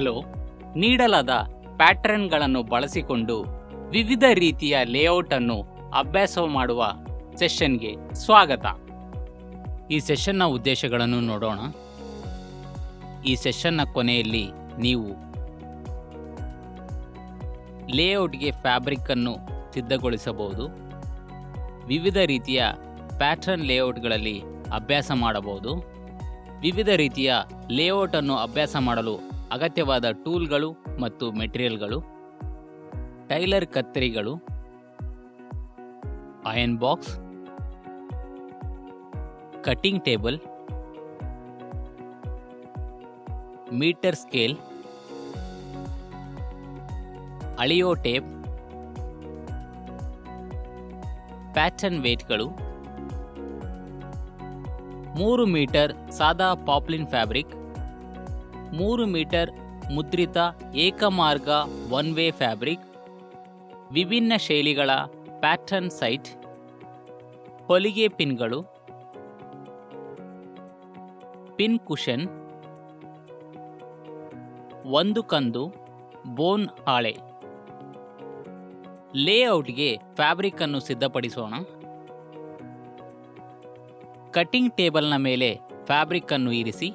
Hello. ನೀಡಲಾದ ಪ್ಯಾಟರ್ನ್ಗಳನ್ನು ಬಳಸಿಕೊಂಡು ವಿವಿಧ ರೀತಿಯ ಲೇಔಟ್ ಅನ್ನು ಅಭ್ಯಾಸ ಮಾಡುವ ಸೆಷನ್ಗೆ ಸ್ವಾಗತ. ಈ ಸೆಷನ್ನ ಉದ್ದೇಶಗಳನ್ನು ನೋಡೋಣ. ಈ ಸೆಷನ್ನ ಕೊನೆಯಲ್ಲಿ ನೀವು ಲೇಔಟ್ಗೆ ಫ್ಯಾಬ್ರಿಕ್ ಅನ್ನು ಸಿದ್ಧಗೊಳಿಸಬಹುದು, ವಿವಿಧ ರೀತಿಯ ಪ್ಯಾಟರ್ನ್ ಲೇಔಟ್ಗಳಲ್ಲಿ ಅಭ್ಯಾಸ ಮಾಡಬಹುದು, ವಿವಿಧ ರೀತಿಯ ಲೇಔಟ್ ಅನ್ನು ಅಭ್ಯಾಸ ಮಾಡಲು ಅಗತ್ಯವಾದ ಟೂಲ್ಗಳು ಮತ್ತು ಮೆಟೀರಿಯಲ್ಗಳು, ಟೈಲರ್ ಕತ್ತರಿಗಳು, iron box, cutting table, metre scale, ಅಳೆಯೋ ಟೇಪ್, ಪ್ಯಾಟರ್ನ್ ವೇಟ್ಗಳು, 3 ಮೀಟರ್ ಸಾದಾ ಪಾಪ್ಲಿನ್ ಫ್ಯಾಬ್ರಿಕ್, 3 ಮೀಟರ್ ಮುದ್ರಿತ ಏಕಮಾರ್ಗ ಒನ್ ವೇ ಫ್ಯಾಬ್ರಿಕ್, ವಿಭಿನ್ನ ಶೈಲಿಗಳ ಪ್ಯಾಟರ್ನ್ ಸೈಟ್, ಹೊಲಿಗೆ ಪಿನ್ಗಳು, ಪಿನ್ ಕುಷನ್, ಒಂದು ಕಂದು, ಬೋನ್ ಹಾಳೆ. ಲೇಔಟ್ಗೆ ಫ್ಯಾಬ್ರಿಕ್ ಅನ್ನು ಸಿದ್ಧಪಡಿಸೋಣ. ಕಟಿಂಗ್ ಟೇಬಲ್ನ ಮೇಲೆ ಫ್ಯಾಬ್ರಿಕ್ ಅನ್ನು ಇರಿಸಿ.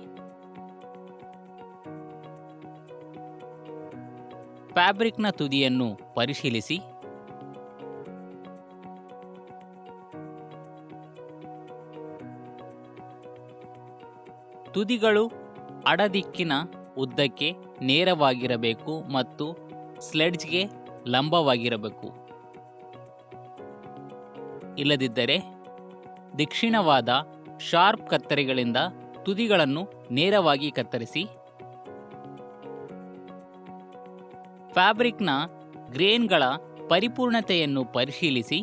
ಫ್ಯಾಬ್ರಿಕ್ನ ತುದಿಯನ್ನು ಪರಿಶೀಲಿಸಿ. ತುದಿಗಳು ಅಡದಿಕ್ಕಿನ ಉದ್ದಕ್ಕೆ ನೇರವಾಗಿರಬೇಕು ಮತ್ತು ಸ್ಲೆಡ್ಜ್ಗೆ ಲಂಬವಾಗಿರಬೇಕು. ಇಲ್ಲದಿದ್ದರೆ ದಕ್ಷಿಣವಾದ ಶಾರ್ಪ್ ಕತ್ತರಿಗಳಿಂದ ತುದಿಗಳನ್ನು ನೇರವಾಗಿ ಕತ್ತರಿಸಿ. ಫ್ಯಾಬ್ರಿಕ್ನ ಗ್ರೇನ್ಗಳ ಪರಿಪೂರ್ಣತೆಯನ್ನು ಪರಿಶೀಲಿಸಿ.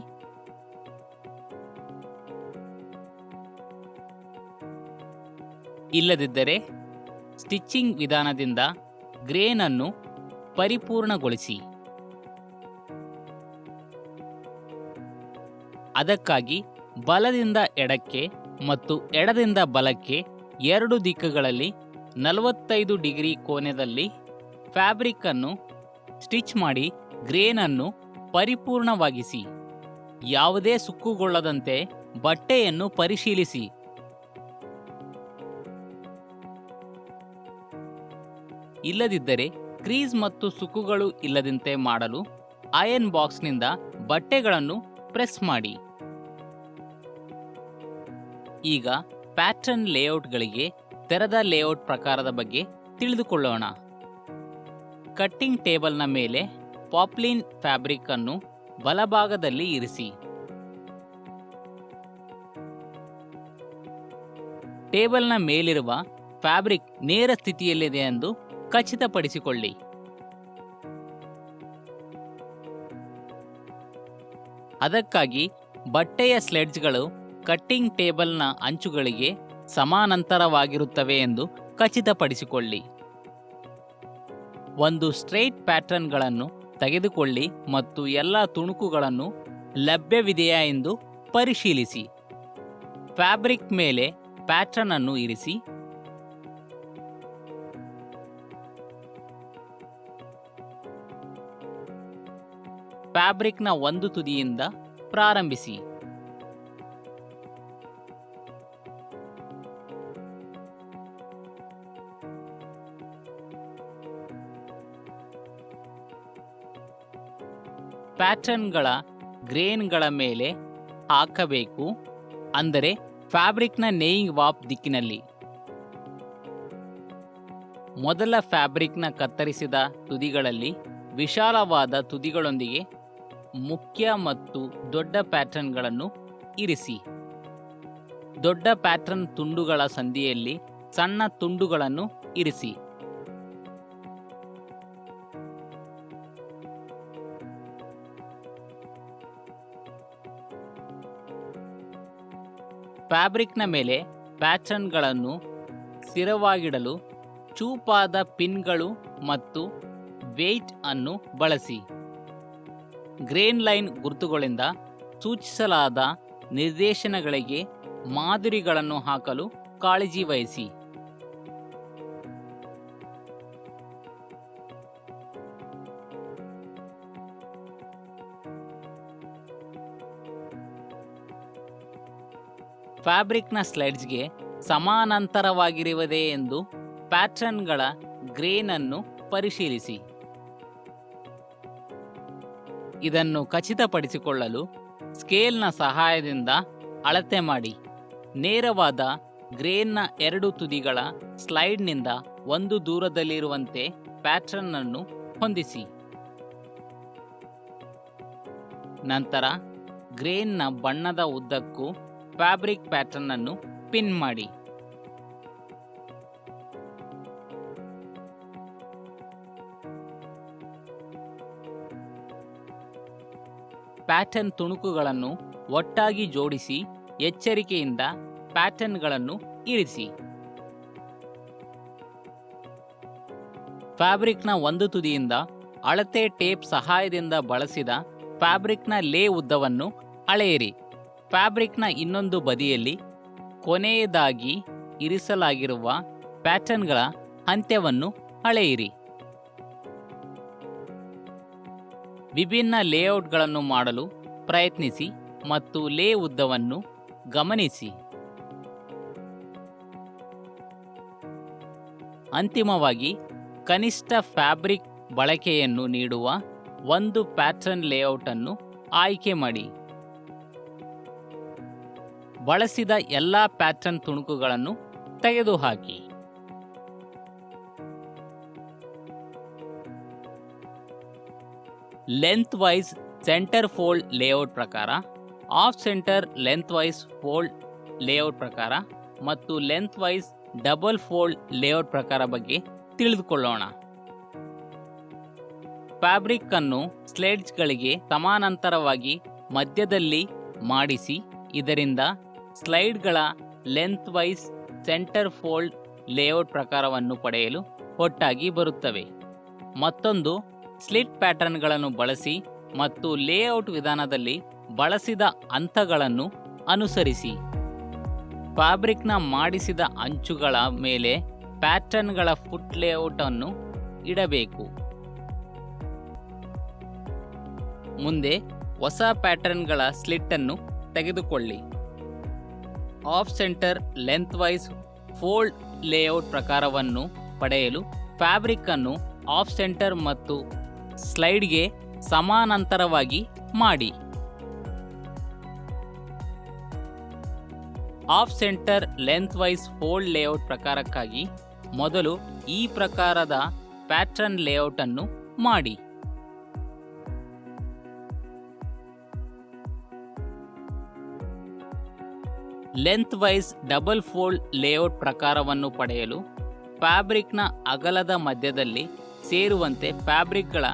ಇಲ್ಲದಿದ್ದರೆ ಸ್ಟಿಚಿಂಗ್ ವಿಧಾನದಿಂದ ಗ್ರೇನ್ ಅನ್ನು ಪರಿಪೂರ್ಣಗೊಳಿಸಿ. ಅದಕ್ಕಾಗಿ ಬಲದಿಂದ ಎಡಕ್ಕೆ ಮತ್ತು ಎಡದಿಂದ ಬಲಕ್ಕೆ 2 ದಿಕ್ಕುಗಳಲ್ಲಿ 45 ಡಿಗ್ರಿ ಕೋನದಲ್ಲಿ ಫ್ಯಾಬ್ರಿಕ್ ಅನ್ನು ಸ್ಟಿಚ್ ಮಾಡಿ ಗ್ರೇನ್ ಅನ್ನು ಪರಿಪೂರ್ಣವಾಗಿಸಿ. ಯಾವುದೇ ಸುಕ್ಕುಗೊಳ್ಳದಂತೆ ಬಟ್ಟೆಯನ್ನು ಪರಿಶೀಲಿಸಿ. ಇಲ್ಲದಿದ್ದರೆ ಕ್ರೀಸ್ ಮತ್ತು ಸುಕ್ಕುಗಳು ಇಲ್ಲದಂತೆ ಮಾಡಲು ಅಯರ್ನ್ ಬಾಕ್ಸ್ನಿಂದ ಬಟ್ಟೆಗಳನ್ನು ಪ್ರೆಸ್ ಮಾಡಿ. ಈಗ ಪ್ಯಾಟರ್ನ್ ಲೇಔಟ್ಗಳಿಗೆ ತೆರೆದ ಲೇಔಟ್ ಪ್ರಕಾರದ ಬಗ್ಗೆ ತಿಳಿದುಕೊಳ್ಳೋಣ. ಕಟ್ಟಿಂಗ್ ಟೇಬಲ್ನ ಮೇಲೆ ಪಾಪ್ಲಿನ್ ಫ್ಯಾಬ್ರಿಕ್ ಅನ್ನು ಬಲಭಾಗದಲ್ಲಿ ಇರಿಸಿ. ಟೇಬಲ್ನ ಮೇಲಿರುವ ಫ್ಯಾಬ್ರಿಕ್ ನೇರ ಸ್ಥಿತಿಯಲ್ಲಿದೆ ಎಂದು ಖಚಿತಪಡಿಸಿಕೊಳ್ಳಿ. ಅದಕ್ಕಾಗಿ ಬಟ್ಟೆಯ ಸ್ಲೆಡ್ಜ್ಗಳು ಕಟ್ಟಿಂಗ್ ಟೇಬಲ್ನ ಅಂಚುಗಳಿಗೆ ಸಮಾನಾಂತರವಾಗಿರುತ್ತವೆ ಎಂದು ಖಚಿತಪಡಿಸಿಕೊಳ್ಳಿ. ಒಂದು ಸ್ಟ್ರೈಟ್ ಪ್ಯಾಟರ್ನ್ಗಳನ್ನು ತೆಗೆದುಕೊಳ್ಳಿ ಮತ್ತು ಎಲ್ಲ ತುಣುಕುಗಳನ್ನು ಲಭ್ಯವಿದೆಯಾ ಎಂದು ಪರಿಶೀಲಿಸಿ. ಫ್ಯಾಬ್ರಿಕ್ ಮೇಲೆ ಪ್ಯಾಟರ್ನ್ ಅನ್ನು ಇರಿಸಿ. ಫ್ಯಾಬ್ರಿಕ್ನ ಒಂದು ತುದಿಯಿಂದ ಪ್ರಾರಂಭಿಸಿ. ಪ್ಯಾಟರ್ನ್ಗಳ ಗ್ರೇನ್ಗಳ ಮೇಲೆ ಹಾಕಬೇಕು, ಅಂದರೆ ಫ್ಯಾಬ್ರಿಕ್ನ ನೇಯಿಂಗ್ ವಾಪ್ ದಿಕ್ಕಿನಲ್ಲಿ. ಮೊದಲ ಫ್ಯಾಬ್ರಿಕ್ನ ಕತ್ತರಿಸಿದ ತುದಿಗಳಲ್ಲಿ ವಿಶಾಲವಾದ ತುದಿಗಳೊಂದಿಗೆ ಮುಖ್ಯ ಮತ್ತು ದೊಡ್ಡ ಪ್ಯಾಟರ್ನ್ಗಳನ್ನು ಇರಿಸಿ. ದೊಡ್ಡ ಪ್ಯಾಟರ್ನ್ ತುಂಡುಗಳ ಸಂದಿಯಲ್ಲಿ ಸಣ್ಣ ತುಂಡುಗಳನ್ನು ಇರಿಸಿ. ಫ್ಯಾಬ್ರಿಕ್ನ ಮೇಲೆ ಪ್ಯಾಟರ್ನ್ಗಳನ್ನು ಸ್ಥಿರವಾಗಿಡಲು ಚೂಪಾದ ಪಿನ್ಗಳು ಮತ್ತು ವೇಟ್ ಅನ್ನು ಬಳಸಿ. ಗ್ರೇನ್ ಲೈನ್ ಗುರುತುಗಳಿಂದ ಸೂಚಿಸಲಾದ ನಿರ್ದೇಶನಗಳಿಗೆ ಮಾದರಿಗಳನ್ನು ಹಾಕಲು ಕಾಳಜಿ ವಹಿಸಿ. ಫ್ಯಾಬ್ರಿಕ್ನ ಸ್ಲೈಡ್ಸ್ಗೆ ಸಮಾನಾಂತರವಾಗಿರುವುದೇ ಎಂದು ಪ್ಯಾಟರ್ನ್ಗಳ ಗ್ರೇನನ್ನು ಪರಿಶೀಲಿಸಿ. ಇದನ್ನು ಖಚಿತಪಡಿಸಿಕೊಳ್ಳಲು ಸ್ಕೇಲ್ನ ಸಹಾಯದಿಂದ ಅಳತೆ ಮಾಡಿ. ನೇರವಾದ ಗ್ರೇನ್ನ ಎರಡು ತುದಿಗಳ ಸ್ಲೈಡ್ನಿಂದ ಒಂದು ದೂರದಲ್ಲಿರುವಂತೆ ಪ್ಯಾಟರ್ನ್ ಅನ್ನು ಹೊಂದಿಸಿ. ನಂತರ ಗ್ರೇನ್ನ ಬಣ್ಣದ ಉದ್ದಕ್ಕೂ ಫ್ಯಾಬ್ರಿಕ್ ಪ್ಯಾಟರ್ನ್ ಅನ್ನು ಪಿನ್ ಮಾಡಿ. ಪ್ಯಾಟರ್ನ್ ತುಣುಕುಗಳನ್ನು ಒಟ್ಟಾಗಿ ಜೋಡಿಸಿ ಎಚ್ಚರಿಕೆಯಿಂದ ಪ್ಯಾಟರ್ನ್ಗಳನ್ನು ಇರಿಸಿ. ಫ್ಯಾಬ್ರಿಕ್ನ ಒಂದು ತುದಿಯಿಂದ ಅಳತೆ ಟೇಪ್ ಸಹಾಯದಿಂದ ಬಳಸಿದ ಫ್ಯಾಬ್ರಿಕ್ನ ಲೇ ಉದ್ದವನ್ನು ಅಳೆಯಿರಿ. ಫ್ಯಾಬ್ರಿಕ್ನ ಇನ್ನೊಂದು ಬದಿಯಲ್ಲಿ ಕೊನೆಯದಾಗಿ ಇರಿಸಲಾಗಿರುವ ಪ್ಯಾಟರ್ನ್ಗಳ ಅಂತ್ಯವನ್ನು ಅಳೆಯಿರಿ. ವಿಭಿನ್ನ ಲೇಔಟ್ಗಳನ್ನು ಮಾಡಲು ಪ್ರಯತ್ನಿಸಿ ಮತ್ತು ಲೇ ಉದ್ದವನ್ನು ಗಮನಿಸಿ. ಅಂತಿಮವಾಗಿ ಕನಿಷ್ಠ ಫ್ಯಾಬ್ರಿಕ್ ಬಳಕೆಯನ್ನು ನೀಡುವ ಒಂದು ಪ್ಯಾಟರ್ನ್ ಲೇಔಟ್ ಅನ್ನು ಆಯ್ಕೆ ಮಾಡಿ. ಬಳಸಿದ ಎಲ್ಲ ಪ್ಯಾಟರ್ನ್ ತುಣುಕುಗಳನ್ನು ತೆಗೆದುಹಾಕಿ. Length wise centre fold layout ಪ್ರಕಾರ, off centre length wise fold layout ಪ್ರಕಾರ ಮತ್ತು length wise double fold layout ಪ್ರಕಾರ ಬಗ್ಗೆ ತಿಳಿದುಕೊಳ್ಳೋಣ. ಫ್ಯಾಬ್ರಿಕ್ ಅನ್ನು ಸ್ಲೈಡ್ಸ್ಗಳಿಗೆ ಸಮಾನಾಂತರವಾಗಿ ಮಧ್ಯದಲ್ಲಿ ಮಾಡಿಸಿ. ಇದರಿಂದ ಸ್ಲೈಡ್ಗಳ length wise centre fold layout ಪ್ರಕಾರವನ್ನು ಪಡೆಯಲು ಒಟ್ಟಾಗಿ ಬರುತ್ತವೆ. ಮತ್ತೊಂದು ಸ್ಲಿಟ್ ಪ್ಯಾಟರ್ನ್ಗಳನ್ನು ಬಳಸಿ ಮತ್ತು ಲೇಔಟ್ ವಿಧಾನದಲ್ಲಿ ಬಳಸಿದ ಹಂತಗಳನ್ನು ಅನುಸರಿಸಿ. ಫ್ಯಾಬ್ರಿಕ್ನ ಮಾಡಿಸಿದ ಅಂಚುಗಳ ಮೇಲೆ ಪ್ಯಾಟರ್ನ್ಗಳ ಫುಟ್ ಲೇಔಟ್ ಅನ್ನು ಇಡಬೇಕು. ಮುಂದೆ ಹೊಸ ಪ್ಯಾಟರ್ನ್ಗಳ ಸ್ಲಿಟ್ ಅನ್ನು ತೆಗೆದುಕೊಳ್ಳಿ. Off centre length wise fold layout ಪ್ರಕಾರವನ್ನು ಪಡೆಯಲು ಫ್ಯಾಬ್ರಿಕ್ ಅನ್ನು ಆಫ್ ಸೆಂಟರ್ ಮತ್ತು ಸ್ಲೈಡ್ಗೆ ಸಮಾನಾಂತರವಾಗಿ ಮಾಡಿ. Off centre length wise fold layout ಪ್ರಕಾರಕ್ಕಾಗಿ ಮೊದಲು ಈ ಪ್ರಕಾರದ ಪ್ಯಾಟರ್ನ್ ಲೇಔಟ್ ಅನ್ನು ಮಾಡಿ. Length wise double fold layout ಪ್ರಕಾರವನ್ನು ಪಡೆಯಲು ಫ್ಯಾಬ್ರಿಕ್ನ ಅಗಲದ ಮಧ್ಯದಲ್ಲಿ ಸೇರುವಂತೆ ಫ್ಯಾಬ್ರಿಕ್ಗಳ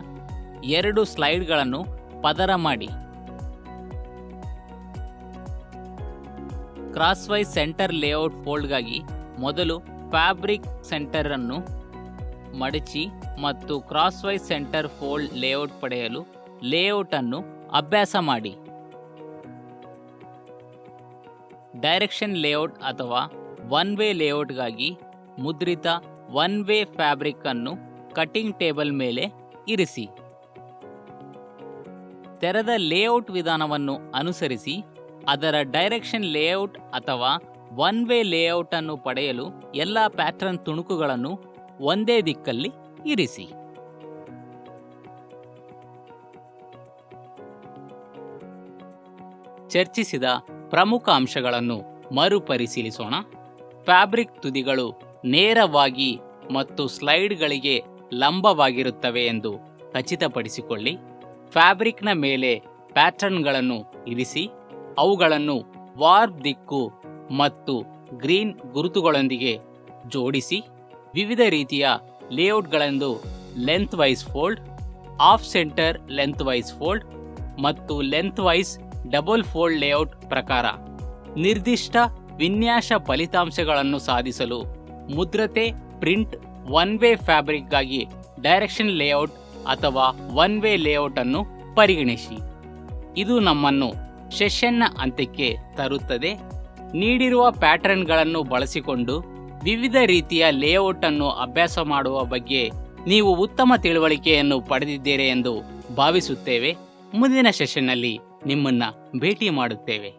ಎರಡು ಸ್ಲೈಡ್ಗಳನ್ನು ಪದರ ಮಾಡಿ. ಕ್ರಾಸ್ ವೈಸ್ ಸೆಂಟರ್ ಲೇಔಟ್ ಫೋಲ್ಡ್ಗಾಗಿ ಮೊದಲು ಫ್ಯಾಬ್ರಿಕ್ ಸೆಂಟರ್ ಅನ್ನು ಮಡಚಿ ಮತ್ತು crosswise centre fold layout ಪಡೆಯಲು ಲೇಔಟ್ ಅನ್ನು ಅಭ್ಯಾಸ ಮಾಡಿ. ಡೈರೆಕ್ಷನ್ ಲೇಔಟ್ ಅಥವಾ ಒನ್ ವೇ ಲೇಔಟ್ಗಾಗಿ ಮುದ್ರಿತ ಒನ್ ವೇ ಫ್ಯಾಬ್ರಿಕ್ ಅನ್ನು ಕಟಿಂಗ್ ಟೇಬಲ್ ಮೇಲೆ ಇರಿಸಿ. ತೆರೆದ ಲೇಔಟ್ ವಿಧಾನವನ್ನು ಅನುಸರಿಸಿ ಅದರ ಡೈರೆಕ್ಷನ್ ಲೇಔಟ್ ಅಥವಾ ಒನ್ ವೇ ಲೇಔಟ್ ಅನ್ನು ಪಡೆಯಲು ಎಲ್ಲ ಪ್ಯಾಟರ್ನ್ ತುಣುಕುಗಳನ್ನು ಒಂದೇ ದಿಕ್ಕಲ್ಲಿ ಇರಿಸಿ. ಚರ್ಚಿಸಿದ ಪ್ರಮುಖ ಅಂಶಗಳನ್ನು ಮರುಪರಿಶೀಲಿಸೋಣ. ಫ್ಯಾಬ್ರಿಕ್ ತುದಿಗಳು ನೇರವಾಗಿ ಮತ್ತು ಸ್ಲೈಡ್ಗಳಿಗೆ ಲಂಬವಾಗಿರುತ್ತವೆ ಎಂದು ಖಚಿತಪಡಿಸಿಕೊಳ್ಳಿ. ಫ್ಯಾಬ್ರಿಕ್ನ ಮೇಲೆ ಪ್ಯಾಟರ್ನ್ಗಳನ್ನು ಇರಿಸಿ. ಅವುಗಳನ್ನು ವಾರ್ಪ್ ದಿಕ್ಕು ಮತ್ತು ಗ್ರೀನ್ ಗುರುತುಗಳೊಂದಿಗೆ ಜೋಡಿಸಿ. ವಿವಿಧ ರೀತಿಯ ಲೇಔಟ್ಗಳೆಂದು length wise fold, off centre length wise fold ಮತ್ತು length wise double fold layout ಪ್ರಕಾರ ನಿರ್ದಿಷ್ಟ ವಿನ್ಯಾಸ ಫಲಿತಾಂಶಗಳನ್ನು ಸಾಧಿಸಲು ಮುದ್ರತೆ ಪ್ರಿಂಟ್ ಒನ್ ವೇ ಫ್ಯಾಬ್ರಿಕ್ಗಾಗಿ ಡೈರೆಕ್ಷನ್ ಲೇಔಟ್ ಅಥವಾ ಒನ್ ವೇ ಲೇಔಟ್ ಅನ್ನು ಪರಿಗಣಿಸಿ. ಇದು ನಮ್ಮನ್ನು ಸೆಷನ್ನ ಅಂತ್ಯಕ್ಕೆ ತರುತ್ತದೆ. ನೀಡಿರುವ ಪ್ಯಾಟರ್ನ್ಗಳನ್ನು ಬಳಸಿಕೊಂಡು ವಿವಿಧ ರೀತಿಯ ಲೇಔಟ್ ಅನ್ನು ಅಭ್ಯಾಸ ಮಾಡುವ ಬಗ್ಗೆ ನೀವು ಉತ್ತಮ ತಿಳುವಳಿಕೆಯನ್ನು ಪಡೆದಿದ್ದೀರಿ ಎಂದು ಭಾವಿಸುತ್ತೇವೆ. ಮುಂದಿನ ಸೆಷನ್ನಲ್ಲಿ ನಿಮ್ಮನ್ನು ಭೇಟಿ ಮಾಡುತ್ತೇವೆ.